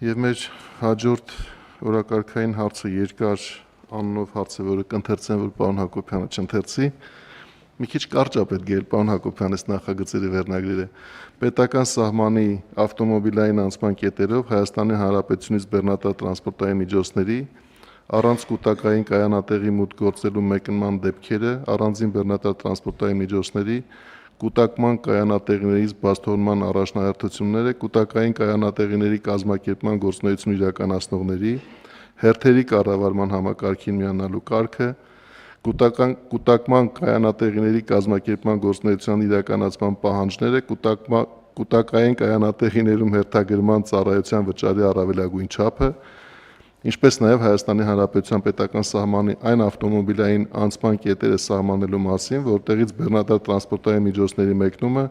եւ մեր հաջորդ օրակարգային հարցը երկար անունով հարց է, որը կընթերցեմ, որ պարոն Հակոբյանը չընթերցի։ Մի քիչ կարճ է պետք է պարոն Հակոբյանից նախագծերի վերնագրերը։ Պետական սահմանի ավտոմոբիլային անցման կետերով Հայաստանի Հանրապետությունից բեռնատար տրանսպորտային միջոցների առանց կൂട്ടակային կայանատեղի մուտք գործելու մեկնման դեպքերը, առանձին բեռնատար տրանսպորտային միջոցների կൂട്ടակման կայանատեղիներից բացթողնման առաջնահերթությունները, կൂട്ടակային կայանատեղիների կազմակերպման գործունեություն իրականացնողների, հերթերի կառավարման համակարգին միանալու կարգը, կൂട്ടակման կայանատեղիների կազմակերպման գործունեության իրականացման պահանջները, կൂട്ടակային կայանատեղիներում հերթագրման ծառայության վճարի առավելագույն չափը, ինչպես նաև Հայաստանի Հանրապետության պետական սահմանի այն ավտոմոբիլային անցման կետերը սահմանելու մասին, որտեղից բեռնատար տրանսպորտային միջոցների մեկնումը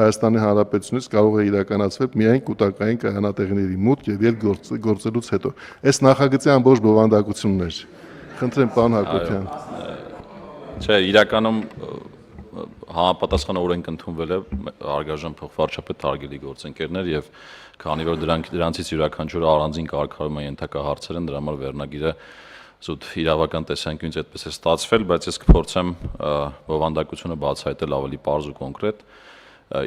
Հայաստանի Հանրապետությունից կարող է իրականացվել միայն կൂട്ടակային կայանատեղիների մուտք եւ ելք գործելուց հետո։ Այս նախագծի ամբողջ բովանդակությունն էր։ Խնդրեմ, պարոն Հակոբյան։ Չէ, իրականում համապատասխան օրենք ընդունվել է հարգարժան փոխվարչապետ հարգելի գործընկերներ եւ քանի որ դրանցից յուրաքանչյուրը առանձին կարգավորման ենթակա հարցեր են, դրա համար վերնագիրը զուտ իրավական տեսանկյունից այդպես է ստացվել, բայց ես կփորձեմ բովանդակությունը բացահայտել ավելի պարզ ու կոնկրետ։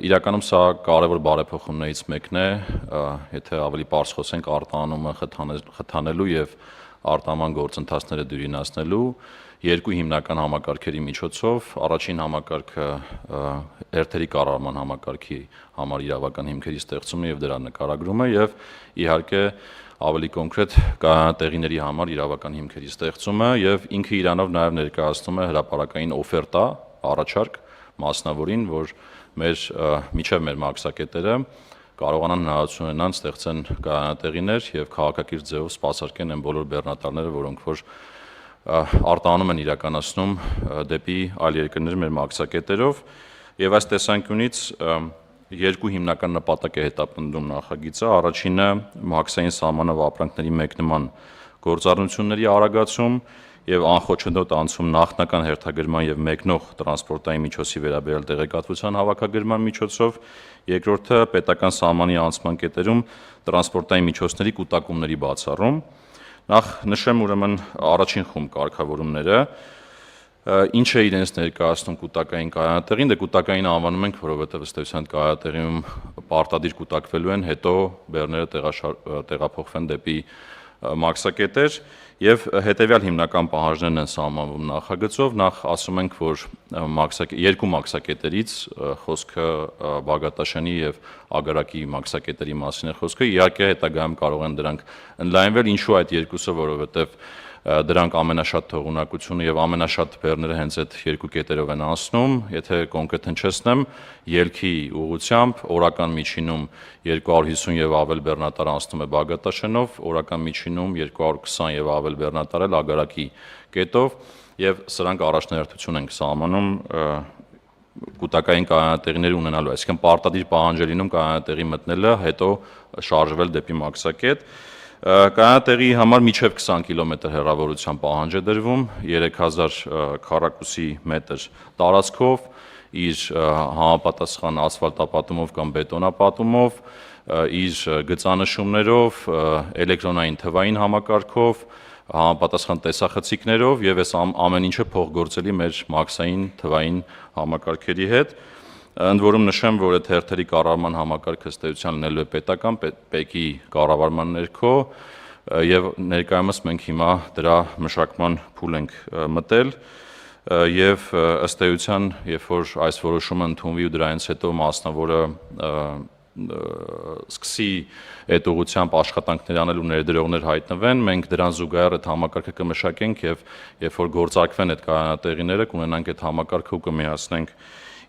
Իրականում սա կարևոր բարեփոխումներից մեկն է, եթե ավելի պարզ խոսենք արտահանումը խթանելու եւ արտահանման գործընթացները դյուրինացնելու երկու հիմնական համակարգերի միջոցով, առաջին համակարգը հերթերի կառավարման համակարգի համար իրավական հիմքերի ստեղծումը եւ դրա նկարագրումը եւ իհարկե ավելի կոնկրետ կայանատեղիների համար իրավական հիմքերի ստեղծումը եւ ինքը իրանով նաեւ ներկայացնում է հրապարակային օֆերտա, առաջարկ մասնավորին, որ միջև մեր մաքսակետերը կարողանան հնարավորություն ունենան ստեղծեն կայանատեղիներ եւ քաղաքակիրթ ձևով սպասարկեն այն բոլոր բեռնատարները, որոնք որ արտահանում են իրականացնում դեպի այլ երկրներ մեր մաքսակետերով եւ այս տեսանկյունից երկու հիմնական նպատակ է հետապնդում նախագիծը։ Առաջինը մաքսային սահմանով ապրանքների մեկնման գործառնությունների արագացում եւ անխոչնդոտ անցում նախնական հերթագրման եւ մեկնող տրանսպորտային միջոցի վերաբերյալ տեղեկատվության հավաքագրման միջոցով, երկրորդը պետական սահմանի անցման կետերում տրանսպորտային միջոցների կൂട്ടակումների բացառում։ Նախ նշեմ ուրեմն առաջին խումբ կարգավորումները, ինչ է իրենց ներկայացնում կൂട്ടակային կայանատեղին, դե կൂട്ടակային անվանում ենք, որովհետև ըստ էության կայանատեղիում պարտադիր կൂട്ടակվելու են, հետո բեռները տեղափոխվեն դեպի մաքսակետեր եւ հետեւյալ հիմնական պահանջներն են սահմանվում նախագծով։ Նախ ասում ենք, որ երկու մաքսակետերից խոսքը Բագատաշենի եւ Ագարակի մաքսակետերի մասին է խոսքը, իհարկե հետագայում կարող են դրանք ընդլայնվել, ինչու այդ երկուսը, որովհետեւ դրանք ամենաշատ թողունակությունը եւ ամենաշատ բեռները հենց այդ երկու կետերով են անցնում, եթե կոնկրետ հնչեցնեմ, ելքի ուղղությամբ օրական միջինում 250 եւ ավել բեռնատար անցնում է Բագատաշենով, օրական միջինում 220 եւ ավել բեռնատար էլ Ագարակի կետով եւ սրանք առաջնահերթություն են սահմանում կൂട്ടակային կայանատեղիներ ունենալու, այսինքն պարտադիր պահանջ է լինում կայանատեղի մտնելը, հետո շարժվել դեպի մաքսակետ։ Կայանատեղի համար միջև 20 կիլոմետր հեռավորության պահանջ է դրվում 3000 քառակուսի մետր տարածքով, իր համապատասխան ասֆալտապատումով կամ բետոնապատումով, իր գծանշումներով, էլեկտրոնային թվային համակարգով, համապատասխան տեսախցիկներով եւ այս ամեն ինչը փոխգործելի մեր մաքսային թվային համակարգերի հետ։ Ընդ որում նշեմ, որ այդ հերթերի կառավարման համակարգը ըստ էության լինելու է պետական ՊԵԿ-ի կառավարման ներքո եւ ներկայումս մենք հիմա դրա մշակման փուլ ենք մտել եւ ըստ էության, երբ որ այս որոշումը ընդունվի ու դրանից հետո մասնավորը սկսի այդ ուղղությամբ աշխատանքներ անել ու ներդրողներ հայտնվեն, մենք դրան զուգահեռ այդ համակարգը կմշակենք եւ երբ որ գործարկվեն այդ կայանատեղիները, կունենանք այդ համակարգը ու կմիացնենք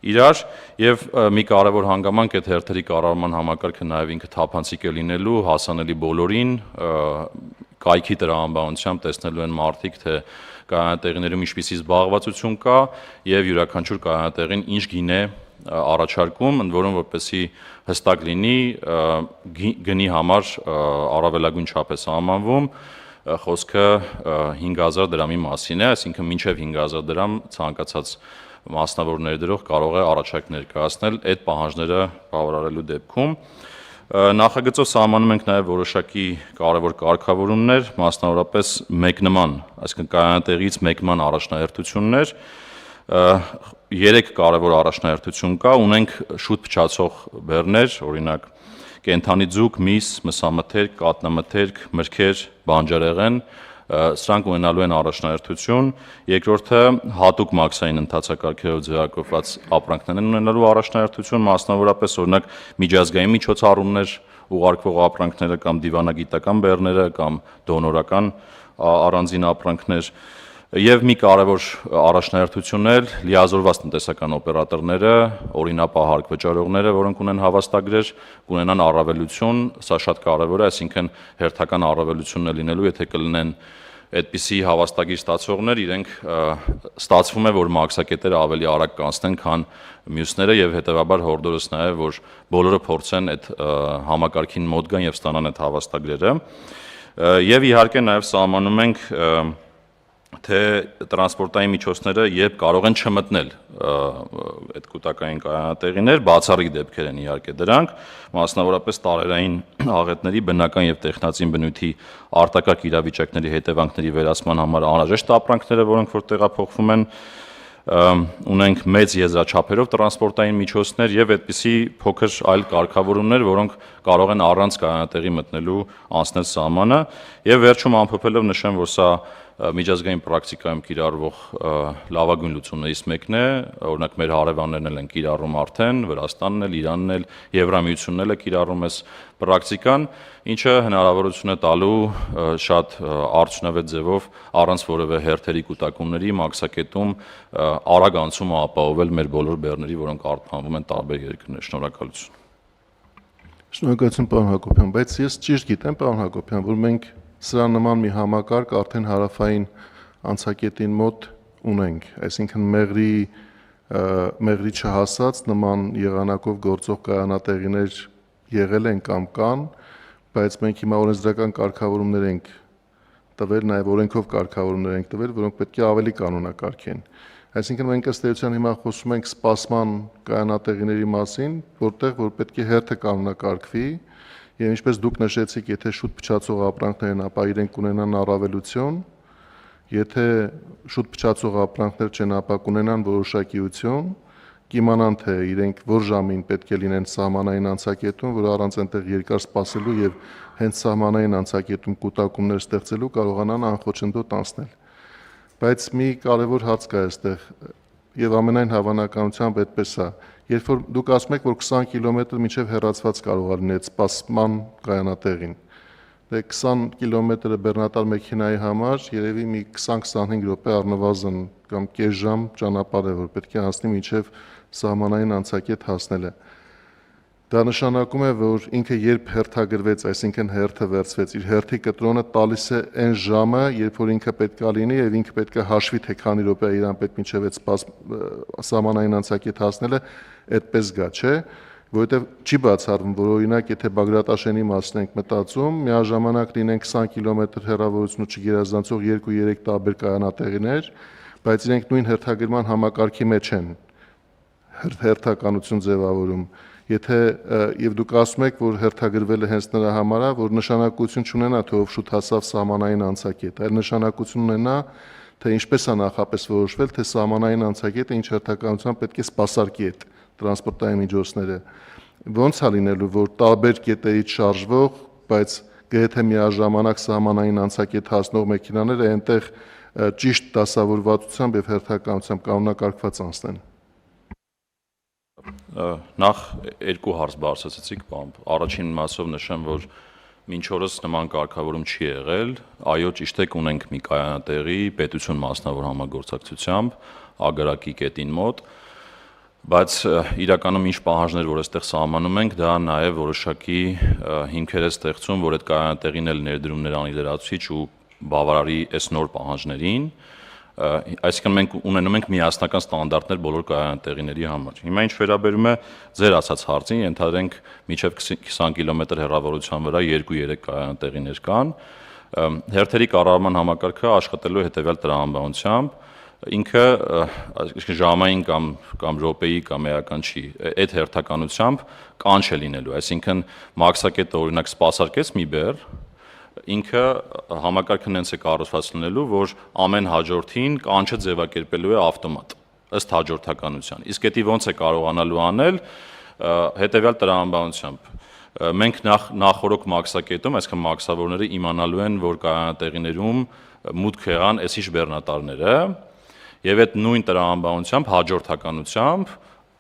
իրար եւ մի կարևոր հանգամանք այդ հերթերի կառավարման համակարգը նաեւ ինքը թափանցիկ է լինելու, հասանելի բոլորին, կայքի տրամաբանությամբ տեսնելու են մարդիկ, թե կայանատեղիներում ինչպիսի զբաղվածություն կա եւ յուրաքանչյուր կայանատեղին ինչ գին է առաջարկում, ընդ որում որպեսզի հստակ լինի գնի համար առավելագույն չափ է սահմանվում, խոսքը 5000 դրամի մասին է, այսինքն մինչեւ 5000 դրամ ցանկացած մասնավոր ներդրող կարող է առաջարկ ներկայացնել այդ պահանջները բավարարելու դեպքում Նախագծով սահմանում ենք նաև որոշակի կարևոր կարգավորումներ, մասնավորապես մեկնման, այսինքն կայանատեղից մեկնման առաջնահերթություններ, 3 կարևոր առաջնահերթություն կա, ունենք շուտ փչացող բեռներ, օրինակ կենդանի ձուկ, միս, մսամթերք, կատնամթերք, մրգեր, բանջարեղեն, սրանք ունենալու են առաջնահերթություն, երկրորդը հատուկ մաքսային ընթացակարգերով ձևակերպված ապրանքներ են ունենալու առաջնահերթություն, մասնավորապես օրինակ միջազգային միջոցառումներ ուղարկվող ապրանքները կամ դիվանագիտական բեռները կամ դոնորական առանձին ապրանքներ եւ մի կարևոր առաջնահերթություն էլ լիազորված տնտեսական օպերատորները, օրինապահարկ վճարողները, որոնք ունեն հավաստագրեր, կունենան առավելություն, սա շատ կարևոր է, այսինքն հերթական առավելությունն է լինելու, եթե կլինեն այդպիսի հավաստագիր ստացողներ, իրենք ստացվում է, որ մաքսակետերը ավելի արագ կանցնեն, քան մյուսները եւ հետեւաբար հորդորս նաեւ, որ բոլորը փորձեն այդ համակարգին մոտ գան եւ ստանան այդ հավաստագրերը։ Եվ իհարկե նաեւ սահմանում ենք թե տրանսպորտային միջոցները երբ կարող են չմտնել այդ կൂട്ടակային կայանատեղիներ, բացառիկ դեպքեր են իհարկե դրանք, մասնավորապես տարերային աղետների բնական եւ տեխնացին բնույթի արտակարգ իրավիճակների հետևանքների վերացման համար անհրաժեշտ ապրանքները, որոնք որ տեղափոխվում են, ունենք մեծ եզրաչափերով տրանսպորտային միջոցներ եւ այդպիսի փոքր այլ կարգավորումներ, որոնք կարող են առանց կայանատեղի մտնելու անցնել սահմանը եւ վերջում ամփոփելով նշեմ, որ սա միջազգային պրակտիկայում կիրառվող լավագույն լուծումներից մեկն է, օրինակ մեր հարևաններն էլ են կիրառում արդեն, Վրաստանն էլ, Իրանն էլ, Եվրամիությունն էլ է կիրառում այս պրակտիկան, ինչը հնարավորություն է տալու շատ արդյունավետ ձևով առանց որևէ հերթերի կուտակումների մաքսակետում արագ անցումը ապահովել մեր բոլոր բեռների, որոնք արտահանվում են տարբեր երկրներ։ Շնորհակալություն։ Շնորհակալություն, պարոն Հակոբյան, բայց ես ճիշտ գիտեմ, պարոն Հակոբյան, որ մենք սրա նման մի համակարգ արդեն հարավային անցակետին մոտ ունենք, այսինքն մեղրի չհասած նման եղանակով գործող կայանատեղիներ եղել են կամ կան, բայց մենք հիմա օրենսդրական կարգավորումներ ենք տվել, նաև օրենքով կարգավորումներ ենք տվել, որոնք պետք է ավելի կանոնակարգեն։ Այսինքն մենք ըստ էության հիմա խոսում ենք սպասման կայանատեղիների մասին, որտեղ որ պետք է հերթը կանոնակարգվի, եւ ինչպես դուք նշեցիք, եթե շուտ փչացող ապրանքներ են, ապա իրենք կունենան առավելություն, եթե շուտ փչացող ապրանքներ չեն, ապա կունենան որոշակիություն, կիմանան թե իրենք որ ժամին պետք է լինեն սահմանային անցակետում, որ առանց այնտեղ երկար սպասելու եւ հենց սահմանային անցակետում կուտակումներ ստեղծելու կարողանան անխոչնդոտ անցնել։ Բայց մի կարևոր հարց կա այստեղ եւ ամենայն հավանականությամբ այդպես է։ Երբ որ դուք ասում եք, որ 20 կիլոմետր մինչև հեռացված կարող է լինել սպասման կայանատեղին, դե 20 կիլոմետրը բեռնատար մեքենայի համար երևի մի 20-25 րոպե առնվազն կամ կես ժամ ճանապարհ է, որ պետք է անցնի մինչև սահմանային անցակետ հասնելը։ Դա նշանակում է, որ ինքը երբ հերթագրվեց, այսինքն հերթը վերցվեց, իր հերթի կտրոնը տալիս է այն ժամը, երբ որ ինքը պետք է լինի եւ ինքը պետք է հաշվի թե քանի րոպե է իրան պետք մինչև այդ սահմանային անցակետ հասնելը, այդպես գա, չէ՞, որովհետեւ չի բացառվում, որ օրինակ եթե Բագրատաշենի մասն ենք մտածում, միաժամանակ լինեն 20 կիլոմետր հեռավորություն ու չգերազանցող 2-3 տարբեր կայանատեղիներ, բայց իրենք նույն հերթագրման համակարգի մեջ են հերթականություն ձևավորում։ Եթե եւ դուք ասում եք, որ հերթագրվել է հենց նրա համար, որ նշանակություն չունենա, թե ով շուտ հասավ սահմանային անցակետ, այլ նշանակություն ունենա, թե ինչպես է նախապես որոշվել, թե սահմանային անցակետը ինչ հերթականությամբ պետք է սպասարկի այդ տրանսպորտային միջոցները։ Ոնց է լինելու, որ տարբեր կետերից շարժվող, բայց գրեթե միաժամանակ սահմանային անցակետ հասնող մեքենաները այնտեղ ճիշտ դասավորվածությամբ եւ հերթականությամբ կանոնակարգված անցնեն։ Նախ երկու հարց բարձրացրեցիք, առաջին մասով նշեմ, որ մինչ օրս նման կարգավորում չի եղել, այո, ճիշտ է, ունենք մի կայանատեղի պետություն մասնավոր համագործակցությամբ Ագարակի կետին մոտ, բայց իրականում ինչ պահանջներ, որ այստեղ սահմանում ենք, դա նաև որոշակի հիմքեր է ստեղծում, որ այդ կայանատեղին էլ ներդրումներ անի լրացուցիչ ու բավարարի այս նոր պահանջներին, այսինքն մենք ունենում ենք միասնական ստանդարտներ բոլոր կայանատեղիների համար։ Հիմա ինչ վերաբերում է ձեր ասած հարցին, ենթադրենք մինչև 20 կիլոմետր հեռավորության վրա 2-3 կայանատեղիներ կան, հերթերի կառավարման համակարգը աշխատելու հետևյալ տրամաբանությամբ, ինքը այսինքն ժամային կամ րոպեի կամ էական չի, այդ հերթականությամբ կանչ է լինելու, այսինքն մաքսակետը օրինակ սպասարկեց մի բեռ, ինքը համակարգը նենց է կառուցված լինելու, որ ամեն հաջորդին կանչը ձևակերպելու է ավտոմատ, ըստ հաջորդականության, իսկ դա ոնց է կարողանալու անել, հետևյալ տրամաբանությամբ, մենք նախորոք մաքսակետում, այսինքն մաքսավորները իմանալու են, որ կայանատեղիներում մուտք եղան այսիշ բեռնատարները, եւ այդ նույն տրամաբանությամբ, հաջորդականությամբ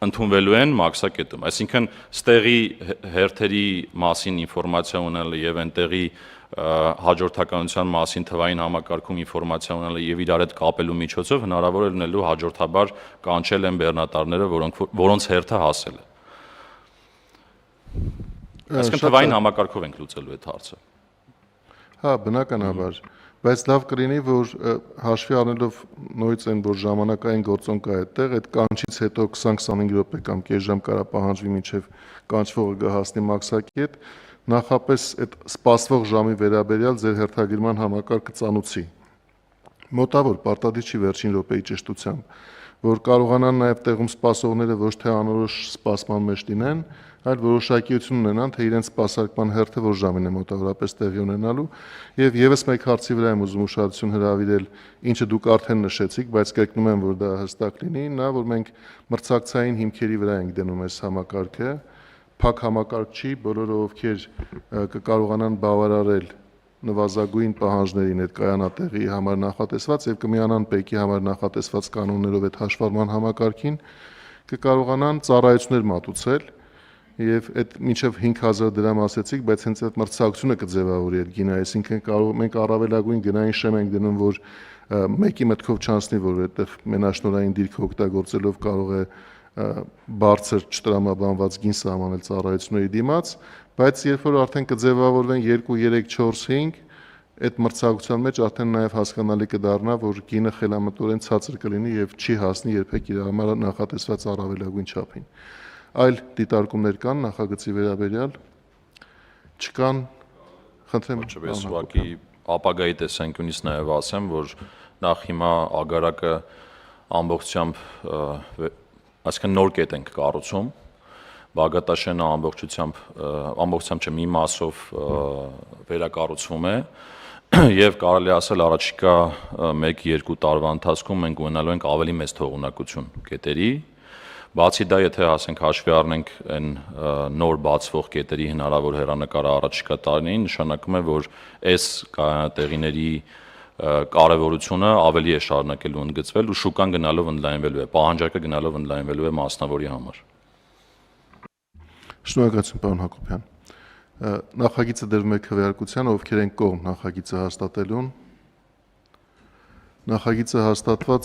ընդունվելու են մաքսակետում, այսինքն ստեղի հերթերի մասին ինֆորմացիա ունենալը եւ այնտեղի հաջորդականության մասին թվային համակարգում ինֆորմացիա ունենալը եւ իրար հետ կապելու միջոցով հնարավոր է լինելու հաջորդաբար կանչել են բեռնատարները, որոնց հերթը հասել է։ Այսինքն թվային համակարգով ենք լուծելու այդ հարցը։ Հա, բնականաբար, բայց լավ կլինի, որ հաշվի առնելով նույնց այն, որ ժամանակային գործոն կա այդտեղ, այդ կանչից հետո 20-25 րոպե կամ կես ժամ կարա պահանջվի մինչև կանչվողը կհասնի մաքսակետ, նախապես այդ սպասվող ժամի վերաբերյալ ձեր հերթագրման համակարգը ծանուցի։ Մոտավոր պարտադիր չի վերջին րոպեի ճշտությամբ, որ կարողանան նաև տեղում սպասողները ոչ թե անորոշ սպասման մեջ լինեն, այլ որոշակիություն ունենան, թե իրենց սպասարկման հերթը որ ժամին է մոտավորապես տեղի ունենալու, եւ եւս մեկ հարցի վրա եմ ուզում ուշադրություն հրավիրել, ինչը դուք արդեն նշեցիք, բայց կրկնում եմ, որ դա հստակ լինի, նա որ մենք մրցակցային հիմքերի վրա ենք դնում այս համակարգը, փակ համակարգ չի, բոլորը ովքեր կկարողանան բավարարել նվազագույն պահանջներին այդ կայանատեղի համար նախատեսված եւ կմիանան ՊԵԿ-ի համար նախատեսված կանոններով այդ հաշվառման համակարգին, կկարողանան ծառայություններ մատուցել եւ այդ մինչեւ 5000 դրամ ասեցիք, բայց հենց այդ մրցակցությունը կձևավորի այդ գինը, այսինքն մենք առավելագույն գնային շեմ ենք դնում, որ մեկի մտքով չանցնի, որ այդտեղ մենաշնորհային դիրք օգտագործելով կարող է բարձր չտրամաբանված գին սահմանել ծառայությունների դիմաց, բայց երբ որ արդեն կձևավորվեն 2, 3, 4, 5, այդ մրցակցության մեջ արդեն նաև հասկանալի կդառնա, որ գինը խելամտորեն ցածր կլինի եւ չի հասնի երբեք իր համար նախատեսված առավելագույն չափին։ Այլ դիտարկումներ կան նախագծի վերաբերյալ, չկան, խնդրեմ։ Ես ուղղակի ապագայի տեսանկյունից նաև ասեմ, որ նախ հիմա ագարակը ամբողջությամբ, այսինքն նոր կետ ենք կառուցում, Բաղդաշենը ամբողջությամբ չէ, մի մասով վերակառուցվում է եւ կարելի ասել առաջիկա 1-2 տարվա ընթացքում մենք ունենալու ենք ավելի մեծ թողունակություն կետերի։ Բացի դա, եթե ասենք հաշվի առնենք այն նոր բացվող կետերի հնարավոր հեռանկարը առաջիկա տարիներին, նշանակում է, որ այս կայանատեղիների կարևորությունը ավելի է շարունակելու ընդգծվել ու շուկան գնալով ընդլայնվելու է, պահանջարկը գնալով ընդլայնվելու է մասնավորի համար։ Շնորհակալություն, պարոն Հակոբյան։ Նախագիծը դրվում է քվեարկության, ովքեր են կողմ նախագիծը հաստատելուն։ Նախագիծը հաստատված